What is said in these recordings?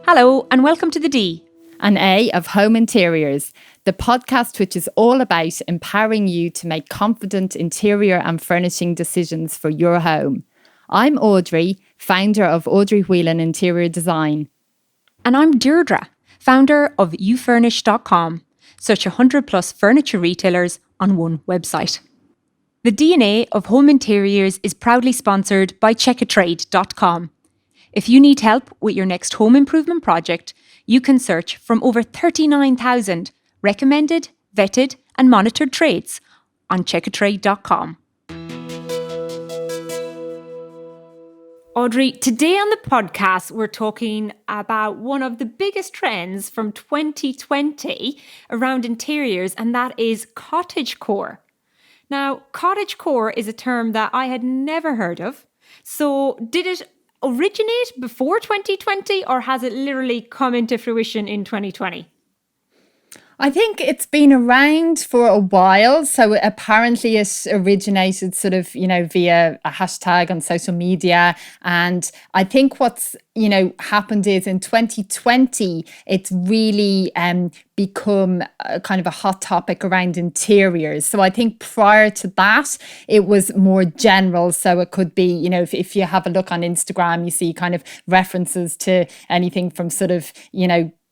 Hello and welcome to the D and A of Home Interiors, the podcast which is all about empowering you to make confident interior and furnishing decisions for your home. I'm Audrey, founder of Audrey Whelan Interior Design. And I'm Deirdre, founder of youfurnish.com, such 100 plus furniture retailers on one website. The DNA of Home Interiors is proudly sponsored by checkatrade.com. If you need help with your next home improvement project, you can search from over 39,000 recommended, vetted and monitored trades on checkatrade.com. Audrey, today on the podcast, we're talking about one of the biggest trends from 2020 around interiors, and that is cottagecore. Now, cottagecore is a term that I had never heard of. So did it originate before 2020 or has it literally come into fruition in 2020? I think it's been around for a while. So apparently it originated sort of, via a hashtag on social media. And I think what's, happened is in 2020, it's really become a kind of a hot topic around interiors. So I think prior to that, it was more general. So it could be, if you have a look on Instagram, you see kind of references to anything from sort of,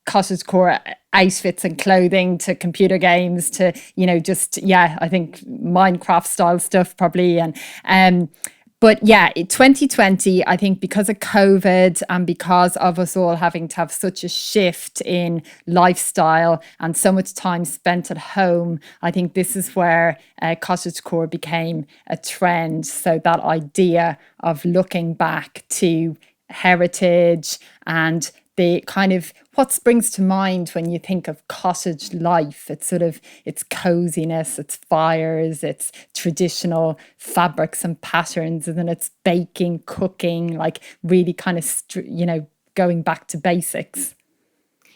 cottagecore outfits and clothing to computer games to, I think Minecraft style stuff probably. But 2020, I think because of COVID and because of us all having to have such a shift in lifestyle and so much time spent at home, I think this is where cottagecore became a trend. So that idea of looking back to heritage and the kind of what springs to mind when you think of cottage life. It's sort of it's coziness, it's fires, it's traditional fabrics and patterns, and then it's baking, cooking, like really kind of, going back to basics.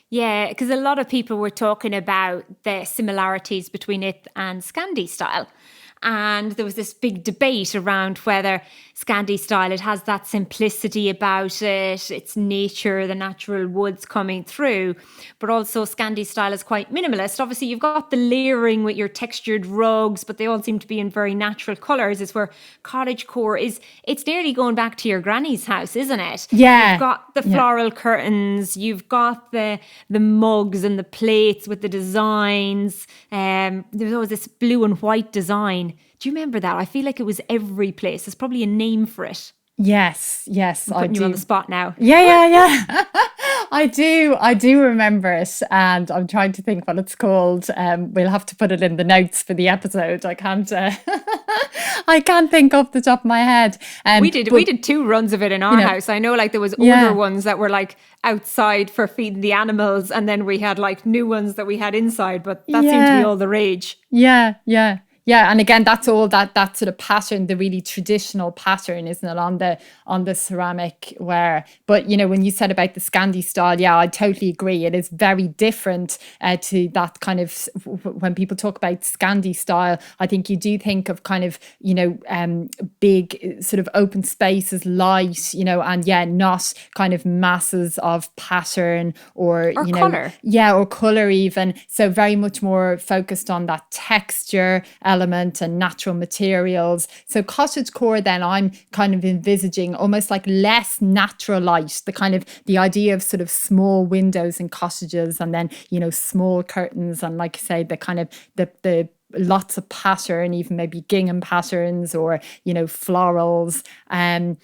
Yeah, because a lot of people were talking about the similarities between it and Scandi style. And there was this big debate around whether Scandi style, it has that simplicity about it, its nature, the natural woods coming through, but also Scandi style is quite minimalist. Obviously, you've got the layering with your textured rugs, but they all seem to be in very natural colours. Is where cottagecore is, it's nearly going back to your granny's house, isn't it? Yeah. You've got the floral curtains, you've got the mugs and the plates with the designs. There's always this blue and white design. Do you remember that? I feel like it was every place. There's probably a name for it. Yes, I'm putting you on the spot now. Yeah. I do remember it, and I'm trying to think what it's called. We'll have to put it in the notes for the episode. I can't I can't think off the top of my head. We did 2 runs of it in our house. I know like there was older ones that were like outside for feeding the animals, and then we had like new ones that we had inside, but that seemed to be all the rage. Yeah, and again, that's all that sort of pattern, the really traditional pattern, isn't it, on the ceramic ware. But, when you said about the Scandi style, I totally agree. It is very different to that kind of, when people talk about Scandi style, I think you do think of kind of, big sort of open spaces, light, and not kind of masses of pattern or colour. Or colour even. So very much more focused on that texture element and natural materials. So cottagecore, then I'm kind of envisaging almost like less natural light, the idea of sort of small windows in cottages, and then small curtains, and like you say, the kind of the lots of pattern, even maybe gingham patterns or florals, and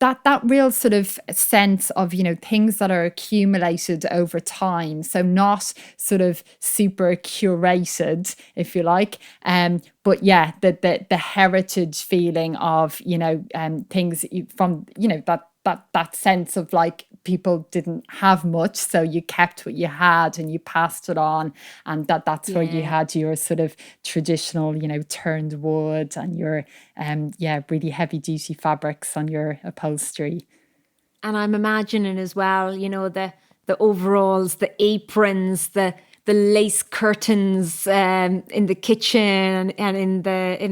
that real sort of sense of things that are accumulated over time, so not sort of super curated, if you like, but the heritage feeling of things from that sense of like people didn't have much, so you kept what you had and you passed it on, and that's where you had your sort of traditional turned wood and your really heavy duty fabrics on your upholstery. And I'm imagining as well, the overalls, the aprons, the lace curtains in the kitchen and in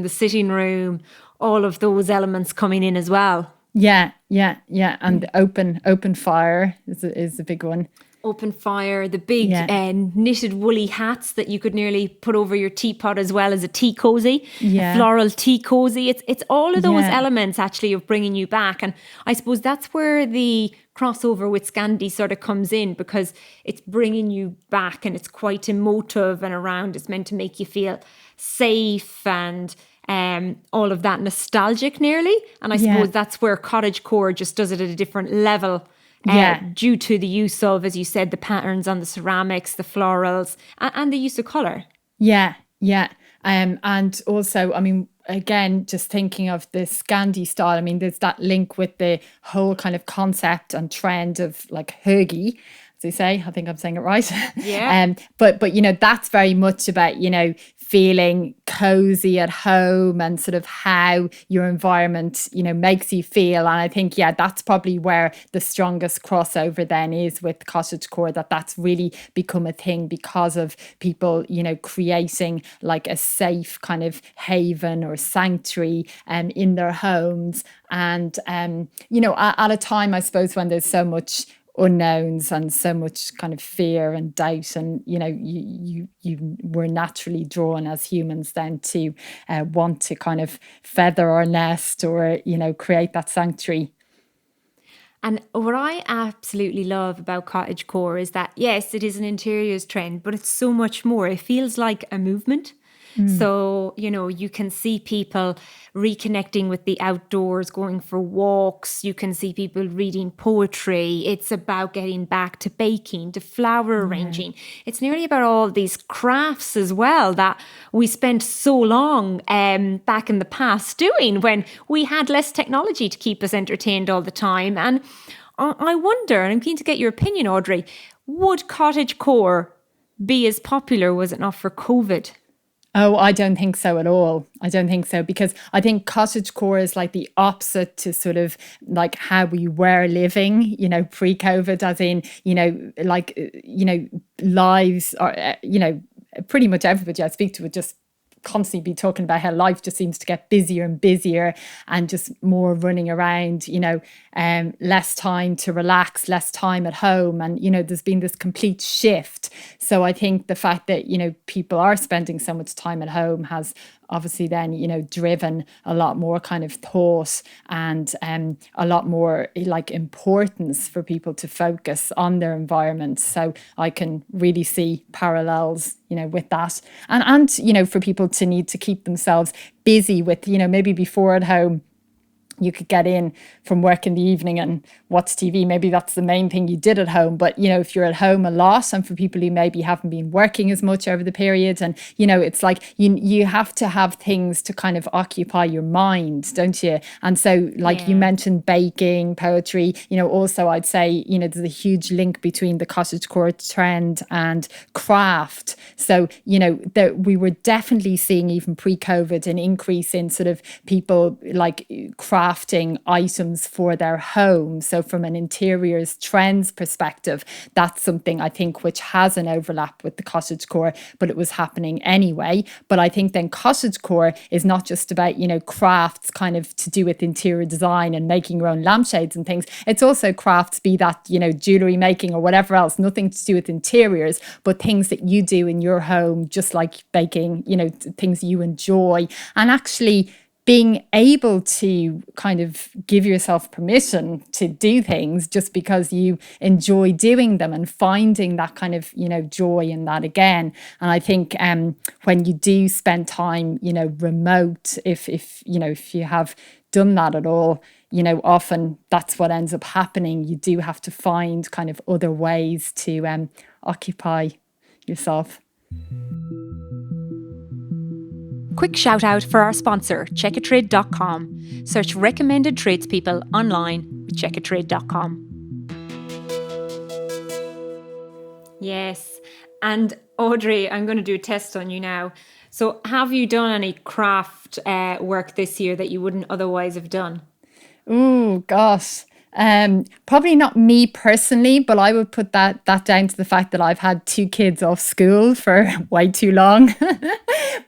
the sitting room, all of those elements coming in as well. Yeah. And open fire is a big one. Open fire, the big Yeah. knitted woolly hats that you could nearly put over your teapot, as well as a tea cozy, a Yeah. floral tea cozy. It's all of those Yeah. elements actually of bringing you back. And I suppose that's where the crossover with Scandi sort of comes in, because it's bringing you back and it's quite emotive and around. It's meant to make you feel safe and all of that nostalgic nearly. And I Yeah. suppose that's where Cottagecore just does it at a different level. Yeah. Due to the use of, as you said, the patterns on the ceramics, the florals, and the use of colour. Yeah. And also, I mean, again, just thinking of the Scandi style, I mean, there's that link with the whole kind of concept and trend of like huggy, as they say. I think I'm saying it right. Yeah. But that's very much about, feeling cozy at home and sort of how your environment, makes you feel. And I think, that's probably where the strongest crossover then is with cottagecore, that's really become a thing because of people, creating like a safe kind of haven or sanctuary in their homes. And, at a time, I suppose, when there's so much unknowns and so much kind of fear and doubt, and you were naturally drawn as humans then to want to kind of feather our nest or create that sanctuary. And what I absolutely love about cottagecore is that, yes, it is an interiors trend, but it's so much more. It feels like a movement. So, you can see people reconnecting with the outdoors, going for walks. You can see people reading poetry. It's about getting back to baking, to flower arranging. It's nearly about all these crafts as well that we spent so long back in the past doing, when we had less technology to keep us entertained all the time. And I wonder, and I'm keen to get your opinion, Audrey, would cottagecore be as popular was it not for COVID? Oh, I don't think so at all. I don't think so, because I think cottagecore is like the opposite to sort of like how we were living, pre-COVID, as in, lives are, pretty much everybody I speak to would just constantly be talking about how life just seems to get busier and busier and just more running around, less time to relax, less time at home. And, there's been this complete shift. So I think the fact that, people are spending so much time at home has obviously then, driven a lot more kind of thought and a lot more like importance for people to focus on their environment. So I can really see parallels, with that. And for people to need to keep themselves busy with, maybe before at home, you could get in from work in the evening and watch TV. Maybe that's the main thing you did at home. But, if you're at home a lot, and for people who maybe haven't been working as much over the period, and, it's like you have to have things to kind of occupy your mind, don't you? And so you mentioned baking, poetry, also I'd say, there's a huge link between the cottagecore trend and craft. So, we were definitely seeing even pre-COVID an increase in sort of people like crafting items for their home. So from an interiors trends perspective, that's something I think which has an overlap with the cottagecore, but it was happening anyway. But I think then cottagecore is not just about, crafts kind of to do with interior design and making your own lampshades and things. It's also crafts, be that, jewelry making or whatever else, nothing to do with interiors, but things that you do in your home, just like baking, things you enjoy. And actually being able to kind of give yourself permission to do things just because you enjoy doing them, and finding that kind of, joy in that again. And I think when you do spend time, remote, if you have done that at all, often that's what ends up happening. You do have to find kind of other ways to occupy yourself. Quick shout out for our sponsor, checkatrade.com. Search recommended tradespeople online with checkatrade.com. Yes. And Audrey, I'm going to do a test on you now. So have you done any craft work this year that you wouldn't otherwise have done? Ooh, gosh. Probably not me personally, but I would put that down to the fact that I've had 2 kids off school for way too long.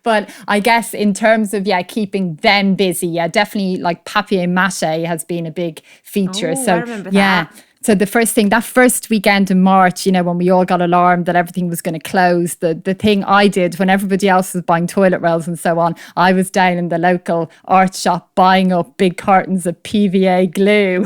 But I guess in terms of keeping them busy, definitely like papier-mâché has been a big feature. Oh, So I remember that. so the that first weekend in March, when we all got alarmed that everything was going to close, the thing I did when everybody else was buying toilet rolls and so on, I was down in the local art shop buying up big cartons of PVA glue.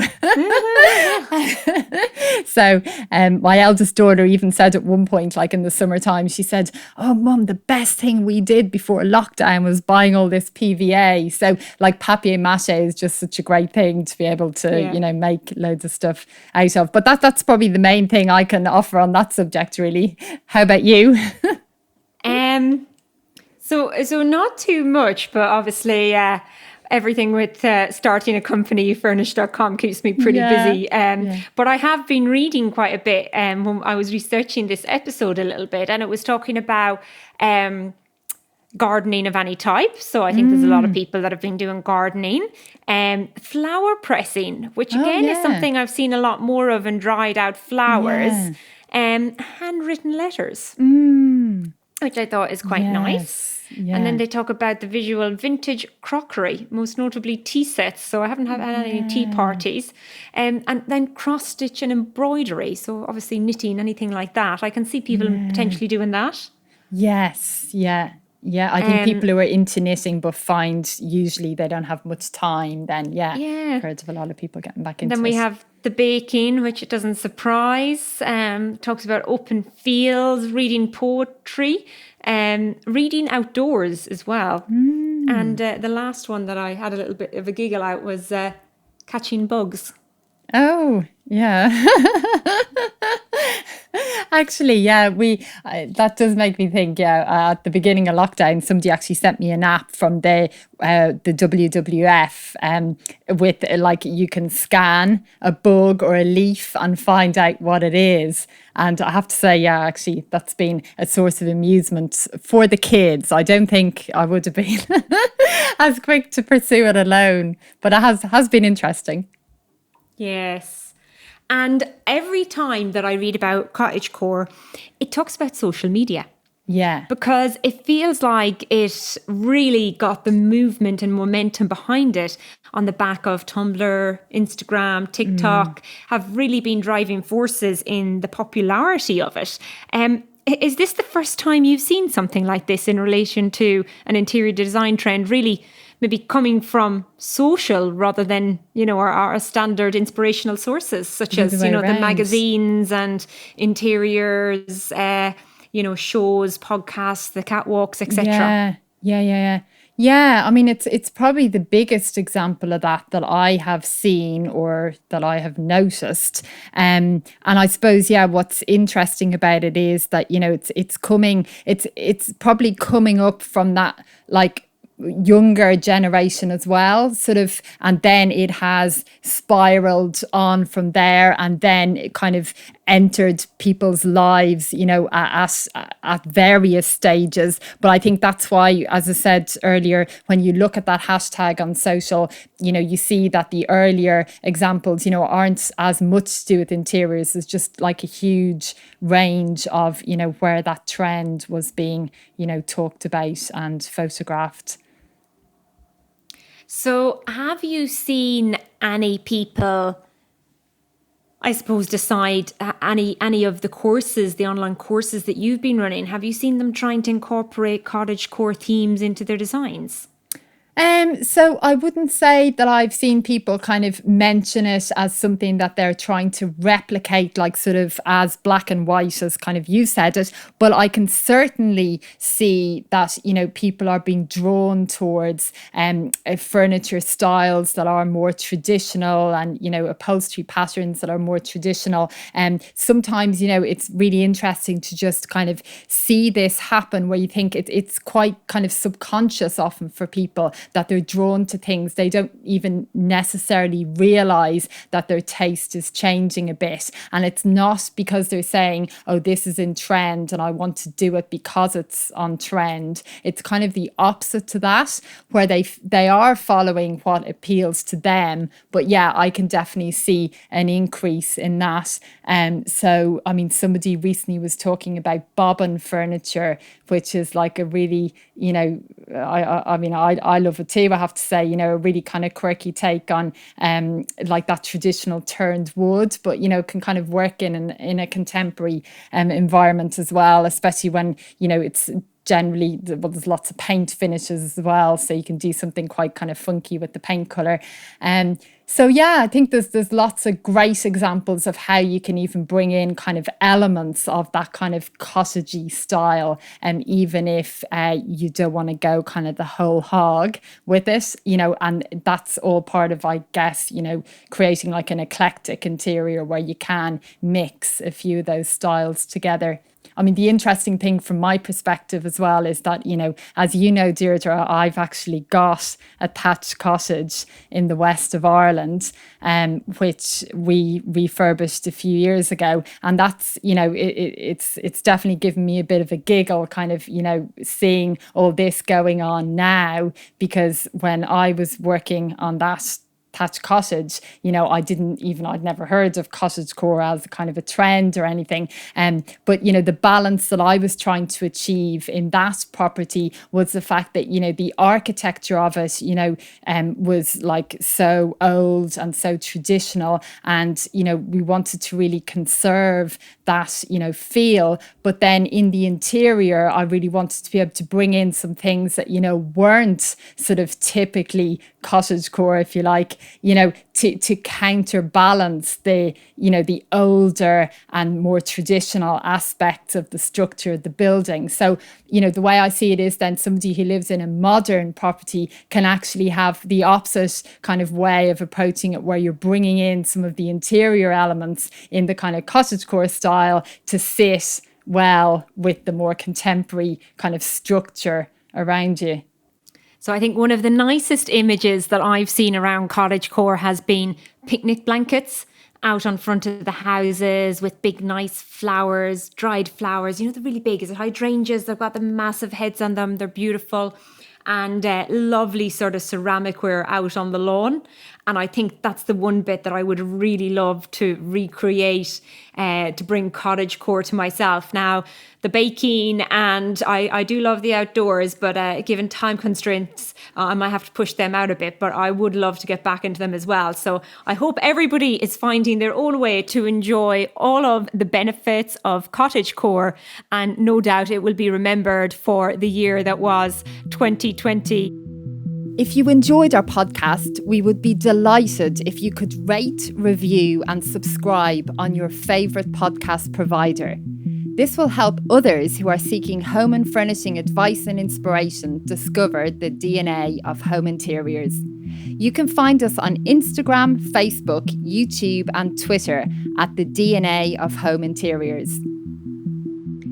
So my eldest daughter even said at one point, like in the summertime, she said, "Oh, Mum, the best thing we did before lockdown was buying all this PVA." So like papier-mâché is just such a great thing to be able to, make loads of stuff out of. But that's probably the main thing I can offer on that subject, really. How about you? So not too much, but obviously everything with starting a company, furnish.com, keeps me pretty busy. But I have been reading quite a bit when I was researching this episode a little bit, and it was talking about gardening of any type. So I think there's a lot of people that have been doing gardening. Flower pressing, which again is something I've seen a lot more of, and dried out flowers. Handwritten letters, which I thought is quite nice. Yeah. And then they talk about the visual vintage crockery, most notably tea sets. So I haven't had any tea parties. And then cross-stitch and embroidery. So obviously knitting, anything like that. I can see people potentially doing that. Yes, yeah. Yeah, I think people who are into knitting but find usually they don't have much time, then heard of a lot of people getting back into it. Then we have the baking, which it doesn't surprise. Talks about open fields, reading poetry, reading outdoors as well. And the last one that I had a little bit of a giggle out was catching bugs. Oh, yeah. Actually, that does make me think. At the beginning of lockdown, somebody actually sent me an app from the WWF, with like you can scan a bug or a leaf and find out what it is. And I have to say, actually, that's been a source of amusement for the kids. I don't think I would have been as quick to pursue it alone, but it has been interesting. Yes. And every time that I read about Cottagecore, it talks about social media. Yeah. Because it feels like it really got the movement and momentum behind it on the back of Tumblr, Instagram, TikTok, have really been driving forces in the popularity of it. Is this the first time you've seen something like this in relation to an interior design trend really maybe coming from social rather than, our standard inspirational sources, such as, the magazines and interiors, shows, podcasts, the catwalks, etc. Yeah, I mean, it's probably the biggest example of that I have seen or that I have noticed. And I suppose, what's interesting about it is that, it's probably coming up from that, like, younger generation as well, sort of, and then it has spiraled on from there, and then it kind of entered people's lives, at various stages. But I think that's why, as I said earlier, when you look at that hashtag on social, you see that the earlier examples, aren't as much to do with interiors. It's just like a huge range of, where that trend was being, talked about and photographed. So have you seen any people, I suppose, decide any of the courses, the online courses that you've been running, have you seen them trying to incorporate cottagecore themes into their designs? So I wouldn't say that I've seen people kind of mention it as something that they're trying to replicate, like sort of as black and white as kind of you said it. But I can certainly see that, people are being drawn towards furniture styles that are more traditional and, upholstery patterns that are more traditional. And sometimes, it's really interesting to just kind of see this happen where you think it's quite kind of subconscious often for people that they're drawn to things. They don't even necessarily realize that their taste is changing a bit. And it's not because they're saying, oh, this is in trend and I want to do it because it's on trend. It's kind of the opposite to that, where they are following what appeals to them. But yeah, I can definitely see an increase in that. So, I mean, somebody recently was talking about bobbin furniture, which is like a really, you know, I love it too, I have to say, you know, a really kind of quirky take on like that traditional turned wood, but, you know, can kind of work in a contemporary environment as well, especially when, you know, it's generally, well, there's lots of paint finishes as well, so you can do something quite kind of funky with the paint colour. So yeah, I think there's lots of great examples of how you can even bring in kind of elements of that kind of cottagey style, and even if you don't want to go kind of the whole hog with it, you know, and that's all part of, I guess, you know, creating like an eclectic interior where you can mix a few of those styles together. I mean, the interesting thing from my perspective as well is that, you know, as you know, Deirdre, I've actually got a thatched cottage in the west of Ireland, which we refurbished a few years ago. And that's, you know, it's definitely given me a bit of a giggle, kind of, you know, seeing all this going on now, because when I was working on that thatched cottage, you know, I'd never heard of cottagecore as kind of a trend or anything. But, you know, the balance that I was trying to achieve in that property was the fact that, you know, the architecture of it, you know, was like so old and so traditional. And, you know, we wanted to really conserve that, you know, feel. But then in the interior, I really wanted to be able to bring in some things that, you know, weren't sort of typically cottagecore, if you like, you know, to counterbalance the, you know, the older and more traditional aspects of the structure of the building. So, you know, the way I see it is then somebody who lives in a modern property can actually have the opposite kind of way of approaching it, where you're bringing in some of the interior elements in the kind of cottagecore style to sit well with the more contemporary kind of structure around you. So I think one of the nicest images that I've seen around cottagecore has been picnic blankets out on front of the houses with big nice flowers, dried flowers. You know, they're really big. Is it hydrangeas? They've got the massive heads on them. They're beautiful. And lovely sort of ceramic ware out on the lawn. And I think that's the one bit that I would really love to recreate, to bring cottagecore to myself. Now, the baking, and I do love the outdoors, but given time constraints, I might have to push them out a bit, but I would love to get back into them as well. So I hope everybody is finding their own way to enjoy all of the benefits of cottagecore, and no doubt it will be remembered for the year that was 2020. If you enjoyed our podcast, we would be delighted if you could rate, review, and subscribe on your favourite podcast provider. This will help others who are seeking home and furnishing advice and inspiration discover the DNA of home interiors. You can find us on Instagram, Facebook, YouTube, and Twitter at the DNA of Home Interiors.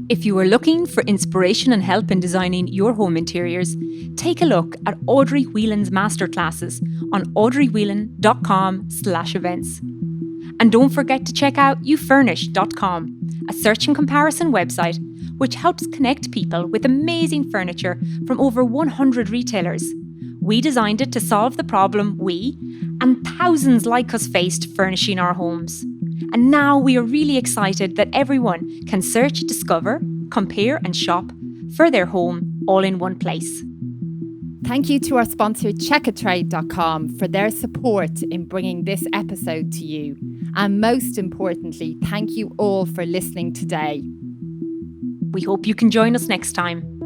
If you are looking for inspiration and help in designing your home interiors, take a look at Audrey Whelan's masterclasses on audreywhelan.com/events. And don't forget to check out youfurnish.com, a search and comparison website which helps connect people with amazing furniture from over 100 retailers. We designed it to solve the problem we and thousands like us faced furnishing our homes. And now we are really excited that everyone can search, discover, compare and shop for their home all in one place. Thank you to our sponsor checkatrade.com for their support in bringing this episode to you. And most importantly, thank you all for listening today. We hope you can join us next time.